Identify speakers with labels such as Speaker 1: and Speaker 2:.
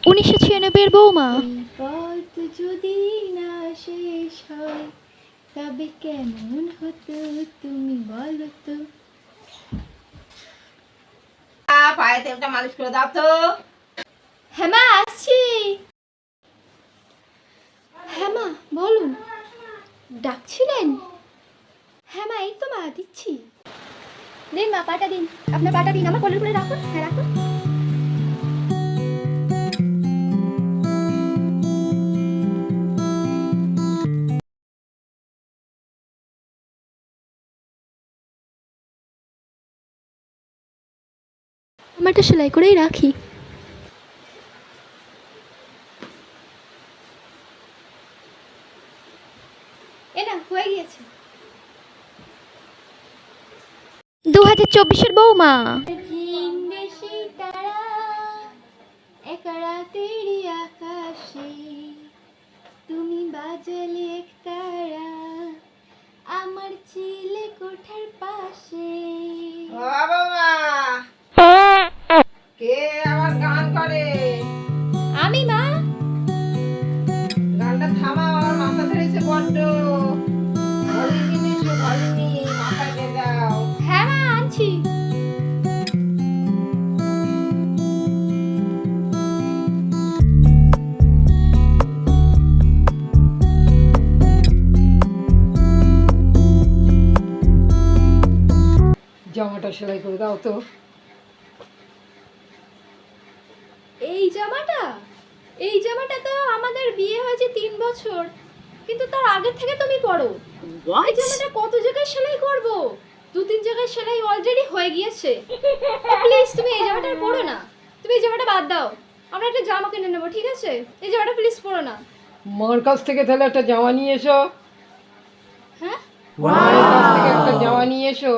Speaker 1: 1996 বৌমা।
Speaker 2: এই পথ যদি না শেষ হয় তবে কেমন হতো তুমি বলো তো।
Speaker 3: পায়ে তেলটা মালিশ করে দাও তো।
Speaker 2: হ্যাঁ মা, আসছি। হ্যাঁ মা, বলুন, ডাকছিলেন? হ্যাঁ মা, এই তো মা দিচ্ছি। দিন মা, পাটা দিন, আপনার পাটা দিন, আমার কোলের উপরে রাখুন। হ্যাঁ রাখুন।
Speaker 1: আমারটা সেলাই করেই রাখি।
Speaker 2: এ না, হয়ে গিয়েছে।
Speaker 1: 2024 বৌমা।
Speaker 2: ভিনদেশি তারা একা রাতেরই আকাশে, তুমি বাজালে একতারা আমার চিলে কোঠার পাশে।
Speaker 3: বাবা কে আবার গান করে?
Speaker 2: আমি মা।
Speaker 3: গানটা থামাও, আমার মাথা ধরেছে বড্ড। ভলিনি নিয়ে ভলিনি মাথায় দিয়ে দাও।
Speaker 2: হ্যাঁ মা, আনছি।
Speaker 3: জামাটা সেলাই করে দাও তো।
Speaker 2: এই জামাটা তো আমাদের বিয়ে হয়েছে 3 বছর, কিন্তু তার আগে থেকে তুমি পরো। এই জামাটা কত জায়গায় সেলাই করব? 2-3 জায়গায় সেলাই অলরেডি হয়ে গিয়েছে। প্লিজ তুমি এই জামাটা আর পরো না। তুমি এই জামাটা বাদ দাও, আমরা একটা জামা কিনে নেবো, ঠিক আছে? এই জামাটা প্লিজ পরো না।
Speaker 3: মার কাছ থেকে তাহলে একটা জামা নিয়ে এসো।
Speaker 2: হ্যাঁ,
Speaker 3: মায়ের কাছ থেকে একটা জামা নিয়ে এসো।